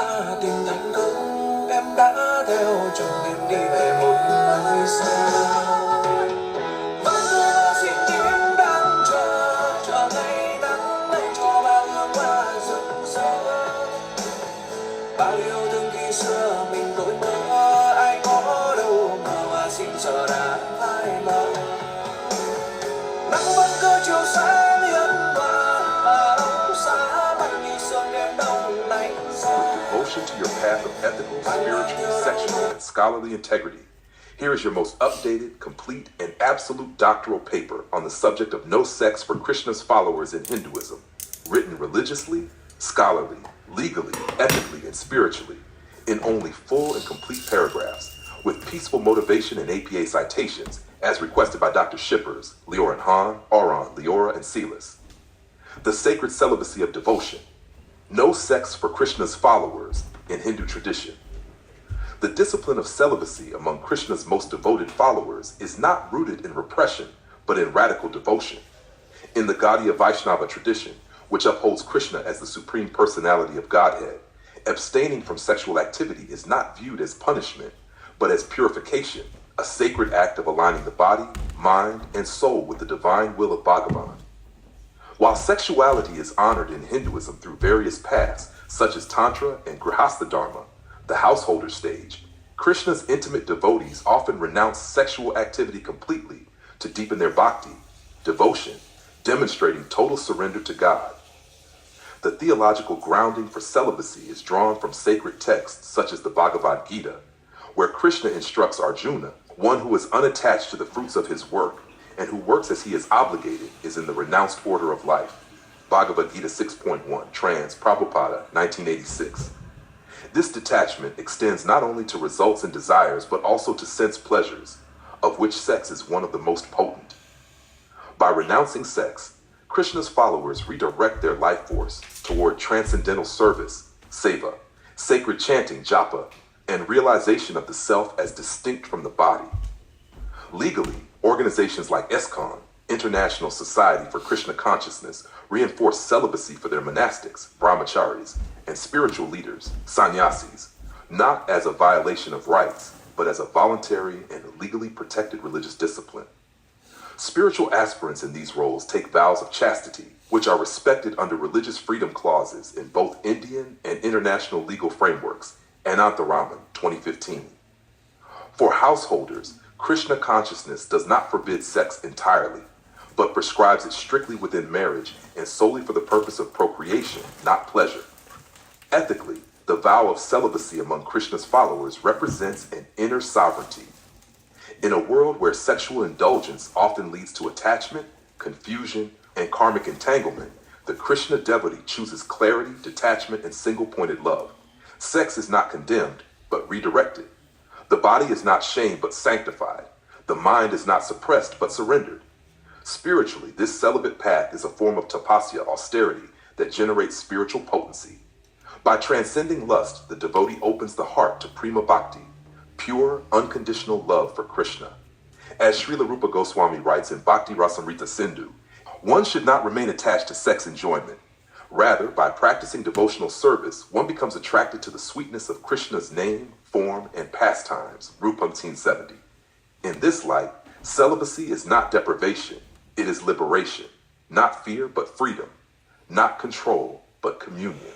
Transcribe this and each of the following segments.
ta tìm thành công, em đã theo chồng em đi về một nơi xa. Và xin tiếng đang chờ ngày nắng lên cho bao hương hoa rực rỡ. Bao yêu thương khi xưa mình tôi mơ, ai có đâu mà hoa xin giờ đã phai mờ. Nắng vẫn cứ chiều sáng hiền hòa, mà đâu xa bay đi sương đêm đông lạnh giá. Devotion to your path of ethical, spiritual, sexual, and scholarly integrity. Here is your most updated, complete, and absolute doctoral paper on the subject of no sex for Krishna's followers in Hinduism, written religiously, scholarly, legally, ethically, and spiritually, in only full and complete paragraphs, with peaceful motivation and APA citations, as requested by Dr. Shippers, Leoran Hahn, Auron, Leora, and Silas. The Sacred Celibacy of Devotion. No sex for Krishna's followers in Hindu tradition. The discipline of celibacy among Krishna's most devoted followers is not rooted in repression, but in radical devotion. In the Gaudiya Vaishnava tradition, which upholds Krishna as the supreme personality of Godhead, abstaining from sexual activity is not viewed as punishment, but as purification, a sacred act of aligning the body, mind, and soul with the divine will of Bhagavan. While sexuality is honored in Hinduism through various paths, such as Tantra and Grihastha Dharma, the householder stage, Krishna's intimate devotees often renounce sexual activity completely to deepen their bhakti, devotion, demonstrating total surrender to God. The theological grounding for celibacy is drawn from sacred texts such as the Bhagavad Gita, where Krishna instructs Arjuna, one who is unattached to the fruits of his work and who works as he is obligated is in the renounced order of life. Bhagavad Gita 6.1, trans, Prabhupada, 1986. This detachment extends not only to results and desires, but also to sense pleasures, of which sex is one of the most potent. By renouncing sex, Krishna's followers redirect their life force toward transcendental service, seva, sacred chanting, japa, and realization of the self as distinct from the body. Legally, organizations like ISKCON, International Society for Krishna Consciousness, reinforce celibacy for their monastics, brahmacharis, and spiritual leaders, sannyasis, not as a violation of rights, but as a voluntary and legally protected religious discipline. Spiritual aspirants in these roles take vows of chastity, which are respected under religious freedom clauses in both Indian and international legal frameworks, Anantharaman, 2015. For householders, Krishna consciousness does not forbid sex entirely, but prescribes it strictly within marriage and solely for the purpose of procreation, not pleasure. Ethically, the vow of celibacy among Krishna's followers represents an inner sovereignty. In a world where sexual indulgence often leads to attachment, confusion, and karmic entanglement, the Krishna devotee chooses clarity, detachment, and single-pointed love. Sex is not condemned, but redirected. The body is not shamed, but sanctified. The mind is not suppressed, but surrendered. Spiritually, this celibate path is a form of tapasya, austerity, that generates spiritual potency. By transcending lust, the devotee opens the heart to prima bhakti, pure, unconditional love for Krishna. As Srila Rupa Goswami writes in Bhakti Rasamrita Sindhu, one should not remain attached to sex enjoyment. Rather, by practicing devotional service, one becomes attracted to the sweetness of Krishna's name, form, and pastimes, Rupa 1970. In this light, celibacy is not deprivation, it is liberation. Not fear, but freedom. Not control, but communion.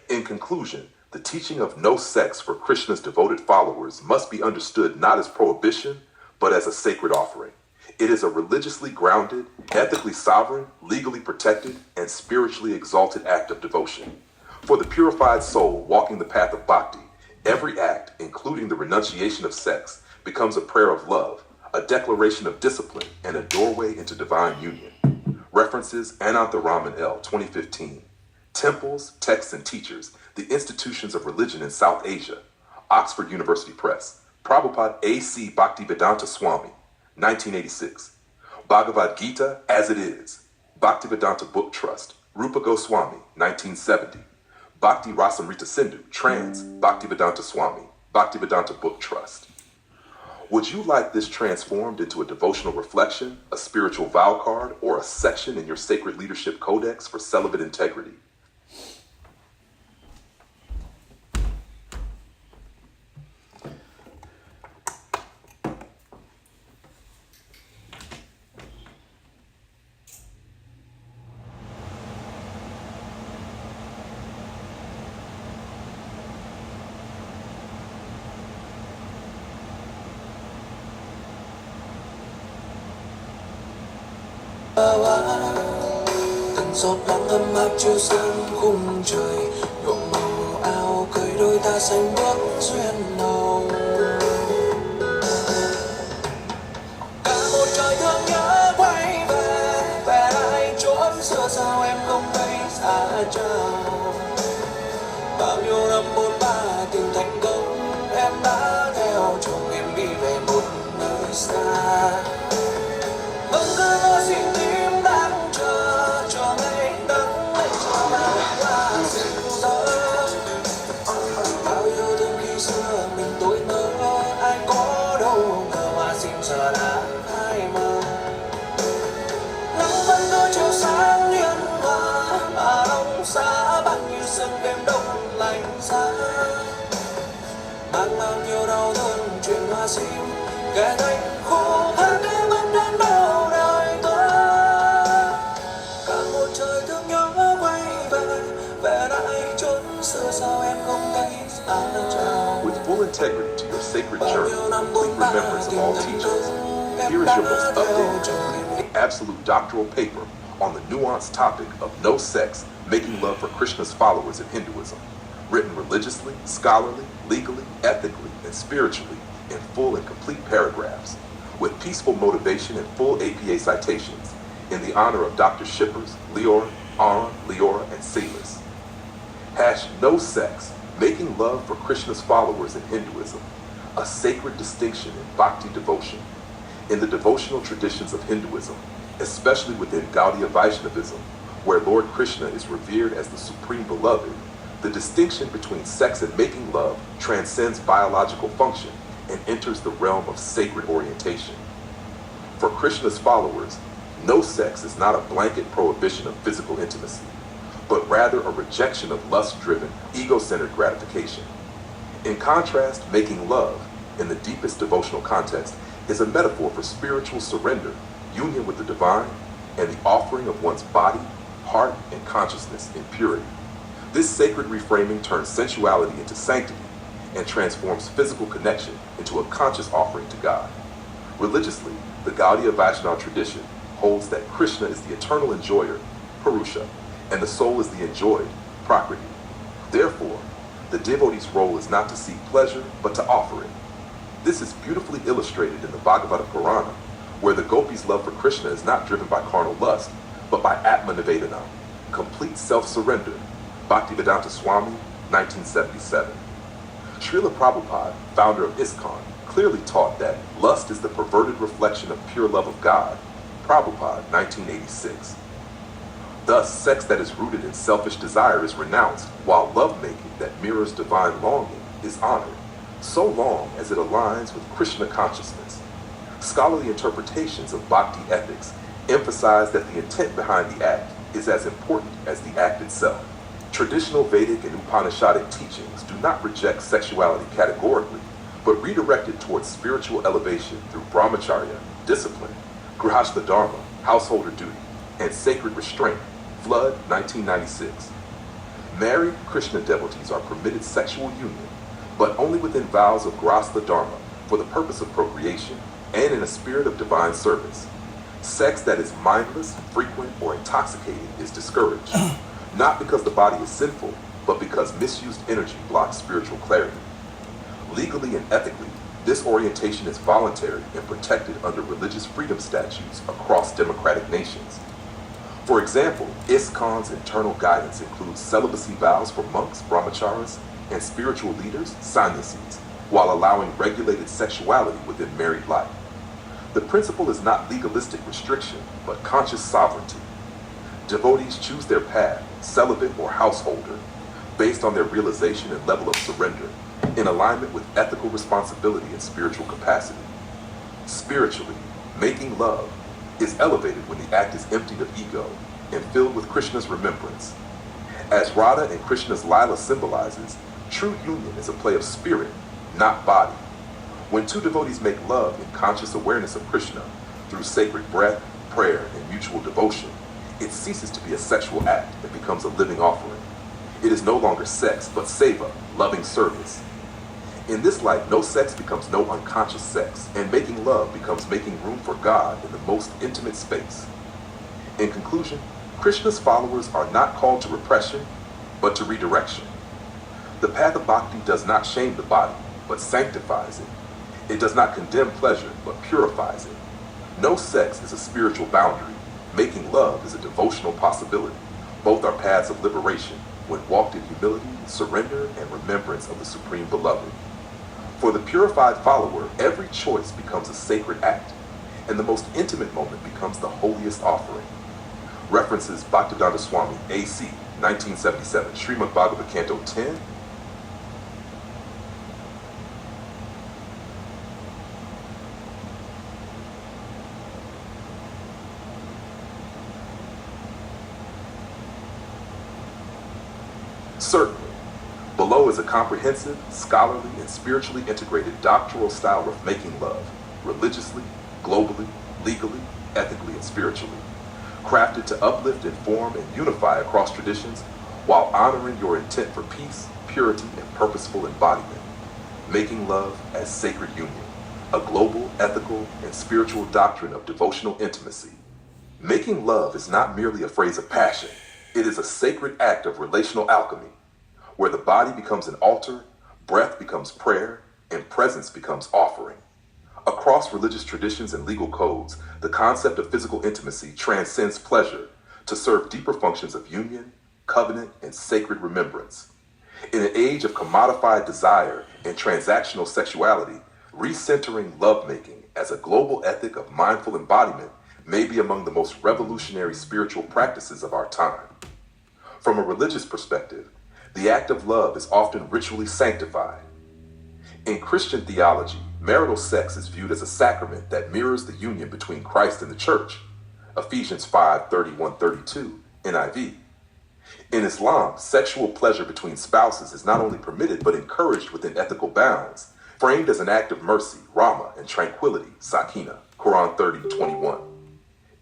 In conclusion, the teaching of no sex for Krishna's devoted followers must be understood not as prohibition, but as a sacred offering. It is a religiously grounded, ethically sovereign, legally protected, and spiritually exalted act of devotion. For the purified soul walking the path of bhakti, every act, including the renunciation of sex, becomes a prayer of love, a declaration of discipline, and a doorway into divine union. References Anantharaman L. 2015. Temples, Texts, and Teachers, the Institutions of Religion in South Asia. Oxford University Press. Prabhupada A.C. Bhaktivedanta Swami, 1986. Bhagavad Gita as it is. Bhaktivedanta Book Trust. Rupa Goswami, 1970. Bhakti Rasamrita Sindhu, trans. Bhaktivedanta Swami. Bhaktivedanta Book Trust. Would you like this transformed into a devotional reflection, a spiritual vow card, or a section in your sacred leadership codex for celibate integrity? từng giọt nắng ấm áp chiếu sáng khung trời, nhuộm màu áo cưới đôi ta xanh bước duyên đầu. Cả một trời thương nhớ quay về, về lại chốn xưa sao em không thấy xa chào. Bao nhiêu năm bôn ba tìm thành công, em đã theo chồng em đi về một nơi xa. Vẫn cứ ngỡ xin tim đang chờ ngày nắng lên cho bao hoa rực rỡ. Bao yêu thương khi xưa mình tôi mơ, ai có đâu ngờ hoa xin giờ đã phai mờ. Nắng vẫn cứ chiếu sáng liên hoa, mà đông xa bao nhiêu sương đêm đông lạnh giá. Mang bao nhiêu đau thương chuyện hoa sim, kẻ thành khô than em vẫn đang đau đời tôi. Cả một trời thương nhớ quay về, về lại chốn xưa sao em không thấy xa chào. With full integrity to your sacred journey, complete remembrance of all teachings, here is your most updated, absolute doctoral paper on the nuanced topic of no sex, making love for Krishna's followers in Hinduism, written religiously, scholarly, legally, ethically, and spiritually in full and complete paragraphs, with peaceful motivation and full APA citations, in the honor of Dr. Shippers, Leora, Aaron, Leora, and Salis. #No sex, making love for Krishna's followers in Hinduism, a sacred distinction in bhakti devotion. In the devotional traditions of Hinduism, especially within Gaudiya Vaishnavism, where Lord Krishna is revered as the supreme beloved, the distinction between sex and making love transcends biological function and enters the realm of sacred orientation. For Krishna's followers, no sex is not a blanket prohibition of physical intimacy, but rather a rejection of lust-driven, ego-centered gratification. In contrast, making love, in the deepest devotional context, is a metaphor for spiritual surrender, union with the divine, and the offering of one's body, heart, and consciousness in purity. This sacred reframing turns sensuality into sanctity and transforms physical connection into a conscious offering to God. Religiously, the Gaudiya Vaishnava tradition holds that Krishna is the eternal enjoyer, Purusha, and the soul is the enjoyed, Prakriti. Therefore, the devotee's role is not to seek pleasure, but to offer it. This is beautifully illustrated in the Bhagavata Purana, where the gopis' love for Krishna is not driven by carnal lust, but by Atma Nivedana, complete self-surrender. Bhaktivedanta Swami, 1977. Srila Prabhupada, founder of ISKCON, clearly taught that lust is the perverted reflection of pure love of God. Prabhupada, 1986. Thus, sex that is rooted in selfish desire is renounced, while lovemaking that mirrors divine longing is honored, so long as it aligns with Krishna consciousness. Scholarly interpretations of bhakti ethics emphasize that the intent behind the act is as important as the act itself. Traditional Vedic and Upanishadic teachings do not reject sexuality categorically, but redirect it towards spiritual elevation through brahmacharya, discipline, grihastha dharma, householder duty, and sacred restraint. Flood, 1996. Married Krishna devotees are permitted sexual union, but only within vows of grihastha dharma for the purpose of procreation and in a spirit of divine service. Sex that is mindless, frequent, or intoxicating is discouraged, not because the body is sinful, but because misused energy blocks spiritual clarity. Legally and ethically, this orientation is voluntary and protected under religious freedom statutes across democratic nations. For example, ISKCON's internal guidance includes celibacy vows for monks, brahmacharis, and spiritual leaders, sannyasis, while allowing regulated sexuality within married life. The principle is not legalistic restriction, but conscious sovereignty. Devotees choose their path, celibate or householder, based on their realization and level of surrender, in alignment with ethical responsibility and spiritual capacity. Spiritually, making love is elevated when the act is emptied of ego and filled with Krishna's remembrance. As Radha and Krishna's Lila symbolizes, true union is a play of spirit, not body. When two devotees make love in conscious awareness of Krishna through sacred breath, prayer, and mutual devotion, it ceases to be a sexual act and becomes a living offering. It is no longer sex, but seva, loving service. In this light, no sex becomes no unconscious sex, and making love becomes making room for God in the most intimate space. In conclusion, Krishna's followers are not called to repression, but to redirection. The path of bhakti does not shame the body, but sanctifies it. It does not condemn pleasure, but purifies it. No sex is a spiritual boundary. Making love is a devotional possibility. Both are paths of liberation when walked in humility, surrender, and remembrance of the Supreme Beloved. For the purified follower, every choice becomes a sacred act, and the most intimate moment becomes the holiest offering. References Bhaktivedanta Swami, A.C., 1977, Srimad Bhagavad Canto 10. Certainly, below is a comprehensive, scholarly, and spiritually integrated doctoral style of making love, religiously, globally, legally, ethically, and spiritually, crafted to uplift, inform, and unify across traditions while honoring your intent for peace, purity, and purposeful embodiment. Making love as sacred union, a global, ethical, and spiritual doctrine of devotional intimacy. Making love is not merely a phrase of passion. It is a sacred act of relational alchemy, where the body becomes an altar, breath becomes prayer, and presence becomes offering. Across religious traditions and legal codes, the concept of physical intimacy transcends pleasure to serve deeper functions of union, covenant, and sacred remembrance. In an age of commodified desire and transactional sexuality, recentering lovemaking as a global ethic of mindful embodiment may be among the most revolutionary spiritual practices of our time. From a religious perspective, the act of love is often ritually sanctified. In Christian theology, marital sex is viewed as a sacrament that mirrors the union between Christ and the Church. Ephesians 5:31-32, NIV. In Islam, sexual pleasure between spouses is not only permitted but encouraged within ethical bounds, framed as an act of mercy, Rahma, and tranquility, Sakina, Quran 30:21.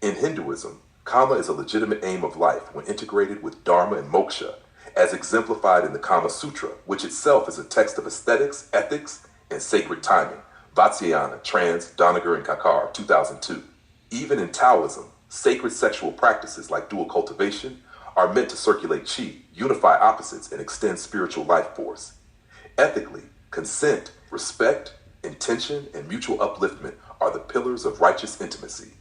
In Hinduism, Kama is a legitimate aim of life when integrated with Dharma and Moksha, as exemplified in the Kama Sutra, which itself is a text of aesthetics, ethics, and sacred timing. Vatsyayana, Trans, Doniger, and Kakar, 2002. Even in Taoism, sacred sexual practices like dual cultivation are meant to circulate qi, unify opposites, and extend spiritual life force. Ethically, consent, respect, intention, and mutual upliftment are the pillars of righteous intimacy.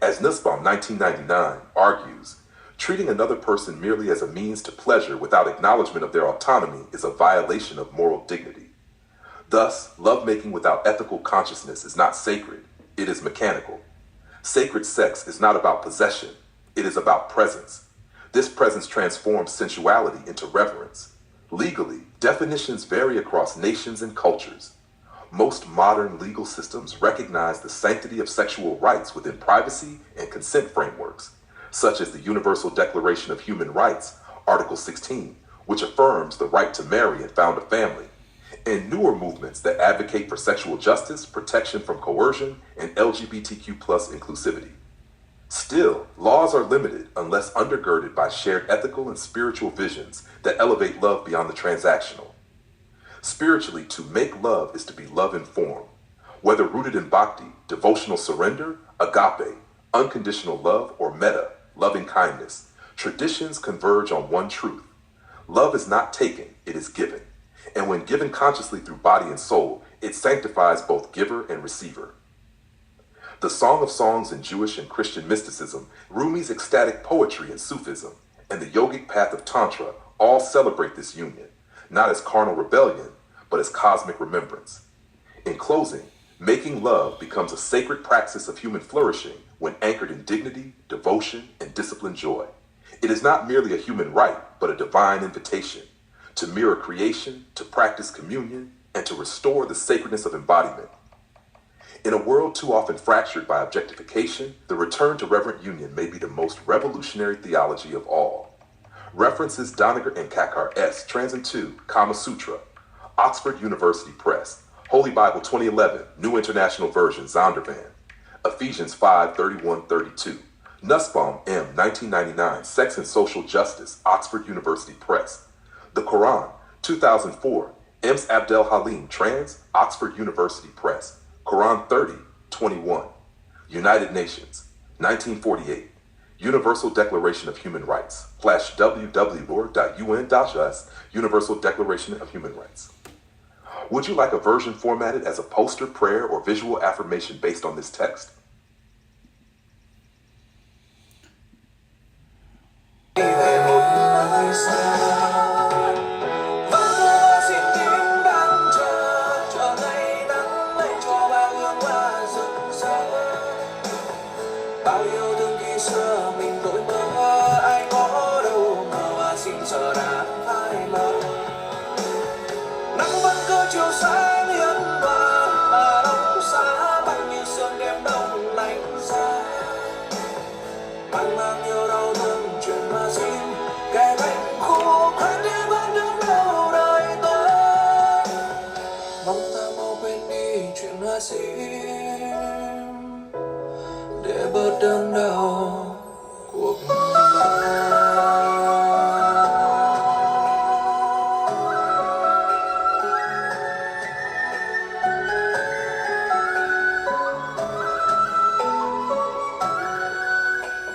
As Nussbaum, 1999, argues, treating another person merely as a means to pleasure without acknowledgement of their autonomy is a violation of moral dignity. Thus, lovemaking without ethical consciousness is not sacred, it is mechanical. Sacred sex is not about possession, it is about presence. This presence transforms sensuality into reverence. Legally, definitions vary across nations and cultures. Most modern legal systems recognize the sanctity of sexual rights within privacy and consent frameworks, such as the Universal Declaration of Human Rights, Article 16, which affirms the right to marry and found a family, and newer movements that advocate for sexual justice, protection from coercion, and LGBTQ+ inclusivity. Still, laws are limited unless undergirded by shared ethical and spiritual visions that elevate love beyond the transactional. Spiritually, to make love is to be love-informed. Whether rooted in bhakti, devotional surrender, agape, unconditional love, or metta, loving kindness, traditions converge on one truth. Love is not taken, it is given. And when given consciously through body and soul, it sanctifies both giver and receiver. The Song of Songs in Jewish and Christian mysticism, Rumi's ecstatic poetry in Sufism, and the yogic path of Tantra all celebrate this union, not as carnal rebellion, but as cosmic remembrance. In closing, making love becomes a sacred praxis of human flourishing when anchored in dignity, devotion, and disciplined joy. It is not merely a human right, but a divine invitation to mirror creation, to practice communion, and to restore the sacredness of embodiment. In a world too often fractured by objectification, the return to reverent union may be the most revolutionary theology of all. References Doniger and Kakar S. Transin 2, Kama Sutra, Oxford University Press, Holy Bible 2011, New International Version, Zondervan, Ephesians 5:31-32, Nussbaum M. 1999, Sex and Social Justice, Oxford University Press, The Quran, 2004, Ems Abdel Halim, Trans, Oxford University Press, Quran 30:21, United Nations, 1948, Universal Declaration of Human Rights. Flash www.un.us, Universal Declaration of Human Rights. Would you like a version formatted as a poster, prayer, or visual affirmation based on this text? Về một nơi xa, và xin tiếng đang chờ ngày nắng lên cho bao hương hoa rực rỡ. Bao yêu thương khi xưa mình đổi mơ, ai có đâu ngờ hoa xin giờ đã phai mờ. Nắng vẫn cứ chiếu sáng hiên hòa, mà đông xa bằng như sương đêm đông lạnh giá. Mang nhiều đau thương chuyện mà xin kẻ gánh khô khăn đi vẫn đứng đâu đời tôi. Mong ta mau quên đi chuyện hoa xin để bớt đớn đau.